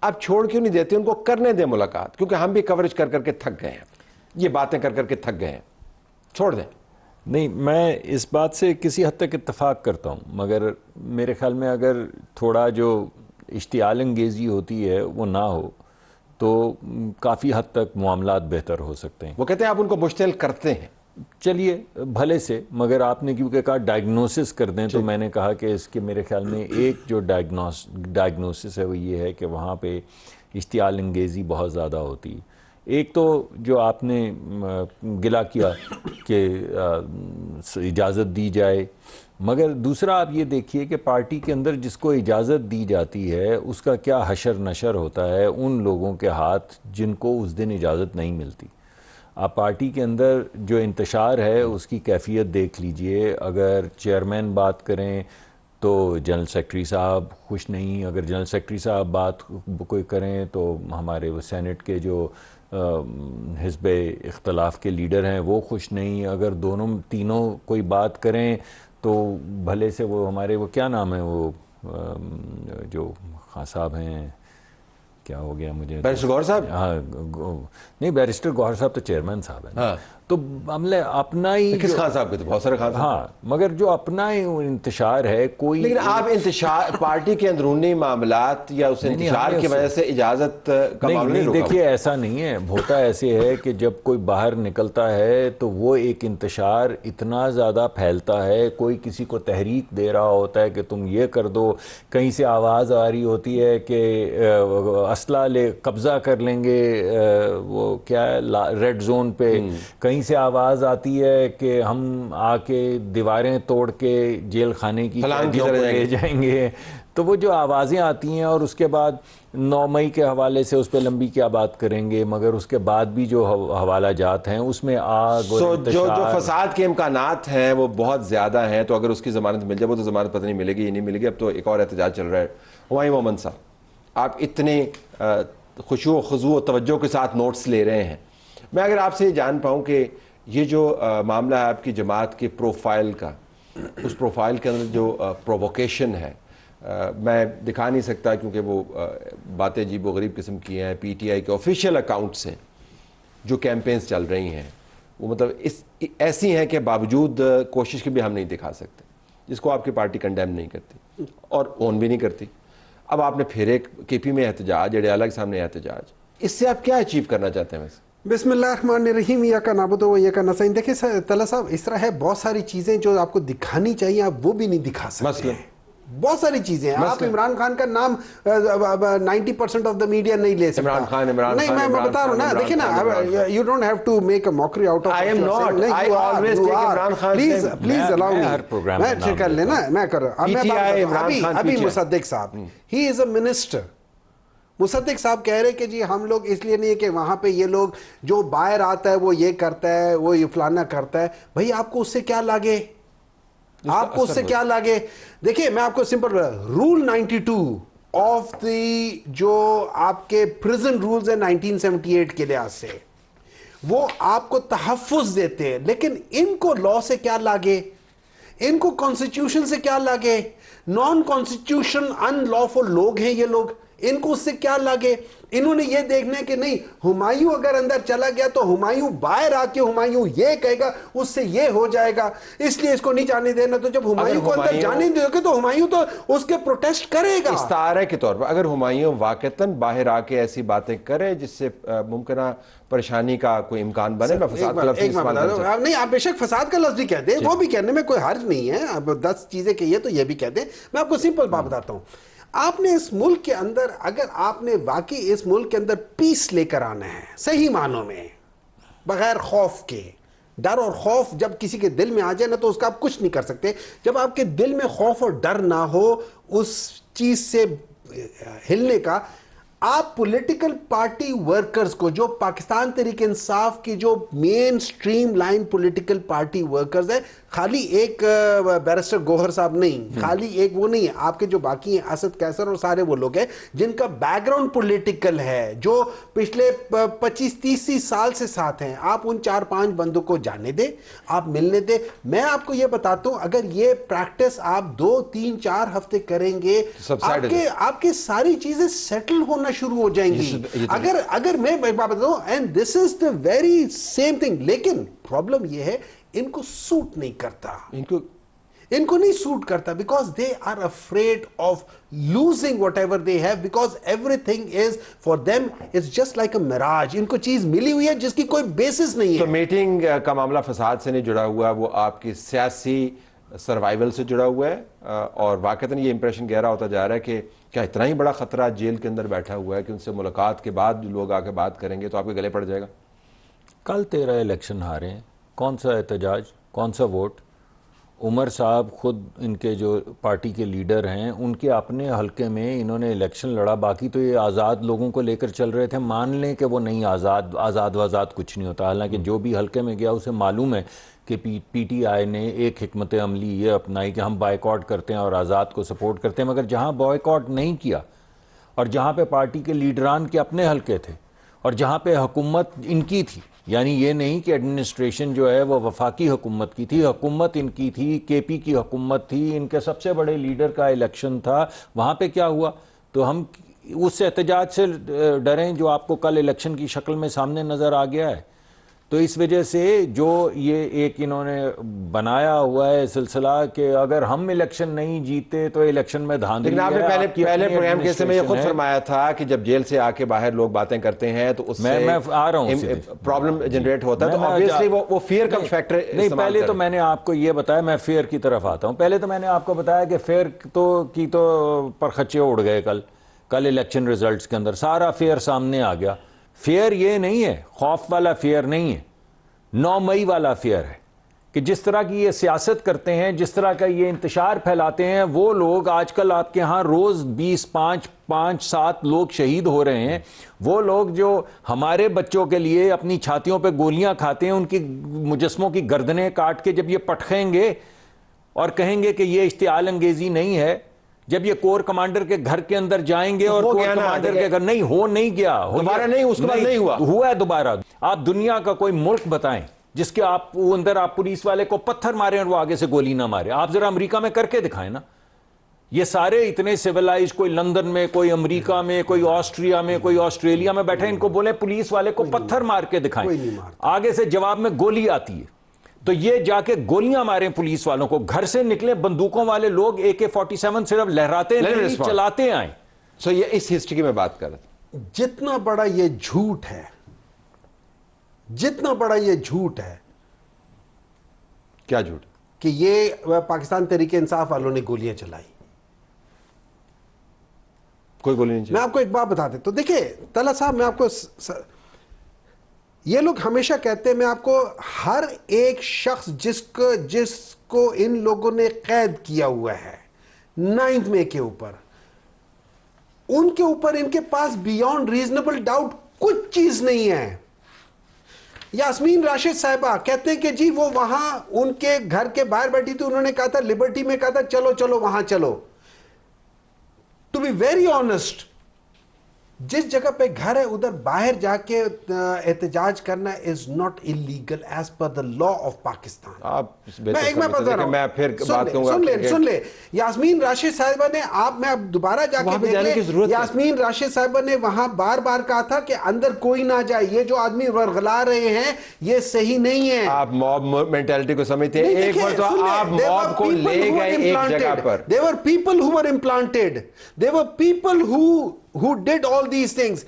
آپ چھوڑ کیوں نہیں دیتے ان کو کرنے دیں ملاقات, کیونکہ ہم بھی کوریج کر کر کے تھک گئے ہیں, یہ باتیں کر کر کے تھک گئے ہیں, چھوڑ دیں. نہیں, میں اس بات سے کسی حد تک اتفاق کرتا ہوں, مگر میرے خیال میں اگر تھوڑا جو اشتعال انگیزی ہوتی ہے وہ نہ ہو تو کافی حد تک معاملات بہتر ہو سکتے ہیں. وہ کہتے ہیں آپ ان کو مشتعل کرتے ہیں. چلیے بھلے سے, مگر آپ نے کیونکہ کہا ڈائگنوسس کر دیں, تو میں نے کہا کہ اس کے میرے خیال میں ایک جو ڈائگنوسس ہے وہ یہ ہے کہ وہاں پہ اشتعال انگیزی بہت زیادہ ہوتی. ایک تو جو آپ نے گلہ کیا کہ اجازت دی جائے, مگر دوسرا آپ یہ دیکھیے کہ پارٹی کے اندر جس کو اجازت دی جاتی ہے اس کا کیا حشر نشر ہوتا ہے ان لوگوں کے ہاتھ جن کو اس دن اجازت نہیں ملتی. آپ پارٹی کے اندر جو انتشار ہے اس کی کیفیت دیکھ لیجئے. اگر چیئرمین بات کریں تو جنرل سیکرٹری صاحب خوش نہیں, اگر جنرل سیکرٹری صاحب بات کوئی کریں تو ہمارے وہ سینٹ کے جو حزب اختلاف کے لیڈر ہیں وہ خوش نہیں, اگر دونوں تینوں کوئی بات کریں تو بھلے سے وہ ہمارے وہ کیا نام ہے وہ جو خان صاحب ہیں, کیا ہو گیا مجھے, بیرسٹر گوہر صاحب. ہاں نہیں, بیرسٹر گوہر صاحب تو چیئرمین صاحب ہیں. تو عملے اپنا ہی کس خان صاحب کے تو بہت سارے خان صاحب. ہاں, مگر جو اپنا ہی انتشار ہے کوئی. لیکن آپ انتشار پارٹی کے اندرونی معاملات یا اس انتشار کی وجہ سے اجازت کا معاملہ نہیں روکا. دیکھیے ایسا نہیں ہے, ہوتا ایسے ہے کہ جب کوئی باہر نکلتا ہے تو وہ ایک انتشار اتنا زیادہ پھیلتا ہے, کوئی کسی کو تحریک دے رہا ہوتا ہے کہ تم یہ کر دو, کہیں سے آواز آ رہی ہوتی ہے کہ اسلحہ لے قبضہ کر لیں گے وہ کیا ہے ریڈ زون پہ, کہیں سے آواز آتی ہے کہ ہم آ کے دیواریں توڑ کے جیل خانے کی قیدیوں کو لے جائیں گے. تو وہ جو آوازیں آتی ہیں اور اس کے بعد 9 مئی کے حوالے سے اس پہ لمبی کیا بات کریں گے, مگر اس کے بعد بھی جو حوالہ جات ہیں اس میں آگ اور جو فساد کے امکانات ہیں وہ بہت زیادہ ہیں. تو اگر اس کی ضمانت مل جائے, وہ تو ضمانت پتہ نہیں ملے گی یا نہیں ملے گی. اب تو ایک اور احتجاج چل رہا ہے. ہمایوں مومن صاحب, آپ اتنے خشوع و خضوع و توجہ کے ساتھ نوٹس لے رہے ہیں, میں اگر آپ سے یہ جان پاؤں کہ یہ جو معاملہ ہے آپ کی جماعت کے پروفائل کا, اس پروفائل کے اندر جو پروووکیشن ہے, میں دکھا نہیں سکتا کیونکہ وہ باتیں عجیب و غریب قسم کی ہیں. پی ٹی آئی کے آفیشیل اکاؤنٹ سے جو کیمپینز چل رہی ہیں وہ مطلب ایسی ہیں کہ باوجود کوشش کے بھی ہم نہیں دکھا سکتے, جس کو آپ کی پارٹی کنڈیم نہیں کرتی اور اون بھی نہیں کرتی. اب آپ نے پھر ایک کے پی میں احتجاج, اڑے الگ سامنے احتجاج, اس سے آپ کیا اچیو کرنا چاہتے ہیں ویسے؟ بسم اللہ الرحمن الرحیم. یا کا نعبد و یا کا نستعین. دیکھیں طلعت صاحب, اس طرح ہے بہت ساری چیزیں جو آپ کو دکھانی چاہیے, آپ وہ بھی نہیں دکھا سکتے ہیں. بہت ساری چیزیں ہیں. آپ عمران خان کا نام 90% آف دا میڈیا نہیں لے سکتا. عمران خان نہیں, میں بتا رہا ہوں نا, دیکھیں نا, you don't have to make a mockery out of. I am not. I always take Imran Khan. Please allow me, میں کر لینا, میں کر ابھی مصدق صاحب, ہی از اے منسٹر. مصدق صاحب کہہ رہے کہ جی ہم لوگ اس لیے نہیں ہے کہ وہاں پہ یہ لوگ جو باہر آتا ہے وہ یہ کرتا ہے, وہ یہ فلانا کرتا ہے. بھائی آپ کو اس سے کیا لاگے, آپ کو اس سے کیا لاگے؟ دیکھیں میں آپ کو سمپل رول 92 آف دی جو آپ کے پریزن رولز ہیں 1978 کے لحاظ سے, وہ آپ کو تحفظ دیتے ہیں. لیکن ان کو لا سے کیا لاگے, ان کو کانسٹیٹیوشن سے کیا لاگے؟ نان کانسٹیٹیوشن ان لافل لوگ ہیں یہ لوگ, ان کو اس سے کیا لگے؟ انہوں نے یہ دیکھنا ہے کہ نہیں ہمایوں اگر اندر چلا گیا تو ہمایوں باہر آ کے ہمایوں یہ کہے گا, اس سے یہ ہو جائے گا, اس لیے اس کو نہیں جانے دینا. تو جب ہمایوں کو اندر جانے دو گے تو ہمایوں تو اس کے پروٹیسٹ کرے گا. استعارے کے طور پر اگر ہمایوں واقعتاً باہر آ کے ایسی باتیں کرے جس سے ممکنہ پریشانی کا کوئی امکان بنے, میں فساد کا لفظ استعمال کرنا چاہتا ہوں. نہیں, آپ بے شک فساد کا لفظ بھی کہہ دیں, وہ بھی کہنے میں کوئی حرج نہیں ہے. اب 10 چیزیں کہیے تو یہ بھی کہہ دیں. میں آپ کو سمپل بات بتاتا ہوں. آپ نے اس ملک کے اندر, اگر آپ نے واقعی اس ملک کے اندر پیس لے کر آنا ہے صحیح معنوں میں, بغیر خوف کے, ڈر اور خوف جب کسی کے دل میں آ جائے نا تو اس کا آپ کچھ نہیں کر سکتے. جب آپ کے دل میں خوف اور ڈر نہ ہو اس چیز سے ہلنے کا, آپ پولیٹیکل پارٹی ورکرز کو, جو پاکستان تحریک انصاف کی جو mainstream line political party workers ہیں, خالی ایک بیرسٹر گوہر صاحب نہیں, خالی ایک وہ نہیں ہے, آپ کے جو باقی ہیں اسد کیسر اور سارے وہ لوگ ہیں جن کا بیک گراؤنڈ پولیٹیکل ہے, جو پچھلے 25-30 سال سے ساتھ ہیں. آپ ان 4-5 بندوں کو جانے دیں, آپ ملنے دیں. میں آپ کو یہ بتاتا ہوں, اگر یہ پریکٹس آپ 2-3-4 ہفتے کریں گے, آپ کے ساری چیزیں سیٹل ہونا شروع ہو جائیں گی. اگر میں بات بتاؤں, and this is the very same thing. لیکن پرابلم یہ ہے ان کو سوٹ نہیں کرتا, ان کو نہیں سوٹ کرتا, because they are afraid of losing whatever they have, because everything is for them is just like a mirage. ان کو چیز ملی ہوئی ہے جس کی کوئی بیسس نہیں ہے. تو میٹنگ کا معاملہ فساد سے نہیں جڑا ہوا, وہ آپ کی سیاسی سروائیول سے جڑا ہوا ہے, اور واقعتاً یہ امپریشن گہرا ہوتا جا رہا ہے کہ کیا اتنا ہی بڑا خطرہ جیل کے اندر بیٹھا ہوا ہے کہ ان سے ملاقات کے بعد جو لوگ آ کے بات کریں گے تو آپ کے گلے پڑ جائے گا. کل 13 الیکشن ہارے ہیں, کون سا احتجاج, کون سا ووٹ؟ عمر صاحب خود ان کے جو پارٹی کے لیڈر ہیں, ان کے اپنے حلقے میں انہوں نے الیکشن لڑا, باقی تو یہ آزاد لوگوں کو لے کر چل رہے تھے. مان لیں کہ وہ نہیں, آزاد کچھ نہیں ہوتا, حالانکہ جو بھی حلقے میں گیا اسے معلوم ہے کہ پی ٹی آئی نے ایک حکمت عملی یہ اپنائی کہ ہم بائیکاٹ کرتے ہیں اور آزاد کو سپورٹ کرتے ہیں. مگر جہاں بائیکاٹ نہیں کیا اور جہاں پہ پارٹی کے لیڈران کے اپنے حلقے تھے اور جہاں پہ حکومت ان کی تھی, یعنی یہ نہیں کہ ایڈمنسٹریشن جو ہے وہ وفاقی حکومت کی تھی, حکومت ان کی تھی, کے پی کی حکومت تھی, ان کے سب سے بڑے لیڈر کا الیکشن تھا, وہاں پہ کیا ہوا؟ تو ہم اس احتجاج سے ڈریں جو آپ کو کل الیکشن کی شکل میں سامنے نظر آ گیا ہے. تو اس وجہ سے جو یہ ایک انہوں نے بنایا ہوا ہے سلسلہ کہ اگر ہم الیکشن نہیں جیتے تو الیکشن میں دھاندلی ہے. لیکن آپ نے پہلے پروگرام کے حصے میں یہ خود فرمایا تھا کہ جب جیل سے آ کے باہر لوگ باتیں کرتے ہیں تو اس سے میں آ رہا ہوں پرابلم جنریٹ ہوتا ہے, تو obviously وہ فیئر کا فیکٹر نہیں. پہلے تو میں نے آپ کو یہ بتایا, میں فیئر کی طرف آتا ہوں. پہلے تو میں نے آپ کو بتایا کہ فیئر کی تو پرخچے اڑ گئے کل الیکشن ریزلٹس کے اندر, سارا فیئر سامنے آ گیا. فیئر یہ نہیں ہے, خوف والا فیئر نہیں ہے, 9 مئی والا فیئر ہے کہ جس طرح کی یہ سیاست کرتے ہیں, جس طرح کا یہ انتشار پھیلاتے ہیں, وہ لوگ آج کل آپ کے ہاں روز 5-7 لوگ شہید ہو رہے ہیں. وہ لوگ جو ہمارے بچوں کے لیے اپنی چھاتیوں پہ گولیاں کھاتے ہیں, ان کی مجسموں کی گردنیں کاٹ کے جب یہ پٹخیں گے اور کہیں گے کہ یہ اشتعال انگیزی نہیں ہے, جب یہ کور کمانڈر کے گھر کے اندر جائیں گے اور کور کمانڈر کے گھر نہیں گیا, دوبارہ نہیں, اس کے بعد نہیں ہوا ہے دوبارہ. آپ دنیا کا کوئی ملک بتائیں جس کے آپ پولیس والے کو پتھر مارے اور وہ آگے سے گولی نہ مارے. آپ ذرا امریکہ میں کر کے دکھائیں نا. یہ سارے اتنے سیولائز, کوئی لندن میں, کوئی امریکہ میں, کوئی آسٹریا میں, کوئی آسٹریلیا میں بیٹھے, ان کو بولیں پولیس والے کو پتھر مار کے دکھائیں, آگے سے جواب میں گولی آتی ہے. تو یہ جا کے گولیاں ماریں پولیس والوں کو, گھر سے نکلے بندوقوں والے لوگ AK-47 صرف لہراتے ہیں, چلاتے آئیں. سو یہ اس ہسٹری کی میں بات کر رہا تھا. جتنا بڑا یہ جھوٹ ہے, جتنا بڑا یہ جھوٹ ہے. کیا جھوٹ؟ کہ یہ پاکستان تحریک انصاف والوں نے گولیاں چلائی. کوئی گولی نہیں چلائی. میں آپ کو ایک بات بتا دیتا ہوں. دیکھیں طلعت صاحب, میں آپ کو یہ لوگ ہمیشہ کہتے ہیں, میں آپ کو ہر ایک شخص جس کو ان لوگوں نے قید کیا ہوا ہے 9 مئی کے اوپر, ان کے اوپر ان کے پاس بیونڈ ریزنیبل ڈاؤٹ کچھ چیز نہیں ہے. یاسمین راشد صاحبہ کہتے ہیں کہ جی وہ وہاں ان کے گھر کے باہر بیٹھی تھی, انہوں نے کہا تھا لبرٹی میں, کہا تھا چلو وہاں چلو. ٹو بی ویری آنیسٹ, جس جگہ پہ گھر ہے ادھر باہر جا کے احتجاج کرنا is not illegal as per the law of Pakistan. میں پھر بات کروں گا. سن لے, یاسمین راشد صاحبہ نے, میں اب دوبارہ جا کے دیکھ لیں, یاسمین راشد صاحبہ نے وہاں بار بار کہا تھا کہ اندر کوئی نہ جائے, یہ جو آدمی ورغلا رہے ہیں یہ صحیح نہیں ہے. آپ موب مینٹیلٹی کو سمجھتے ہیں, ایک بار تو آپ موب کو لے گئے ایک جگہ پر. There were people who were implanted. There were people who did all these things.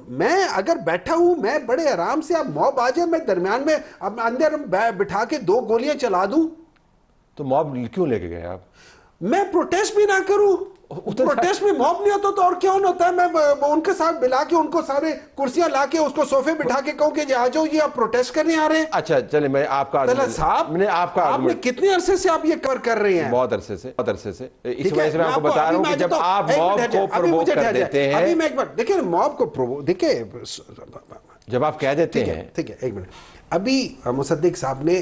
میں اگر بیٹھا ہوں, میں بڑے آرام سے, آپ موب آ جائے, میں درمیان میں اب اندر بٹھا کے 2 گولیاں چلا دوں, تو موب کیوں لے کے گئے آپ؟ میں پروٹیسٹ بھی نہ کروں. پروٹیسٹ میں موب نہیں ہوتا تو اور کیا ہوتا ہے؟ میں ان کے ساتھ ملا کے ان کو سارے کرسیاں لا کے اس کو صوفے بٹھا کے کہوں کہ جی آ جاؤ, یہ آپ پروٹیسٹ کرنے آ رہے ہیں. اچھا چلیں, میں آپ کا آپ نے کتنے عرصے سے آپ یہ کر رہے ہیں؟ بہت عرصے سے. اس وجہ سے میں آپ کو بتا رہا ہوں کہ جب آپ موب کو پرووک کر دیتے ہیں, ابھی میں ایک بار دیکھیں موب کو دیکھیں جب آپ کہہ دیتے ہیں, ٹھیک ہے ایک منٹ, ابھی مصدق صاحب نے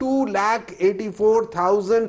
2,84,000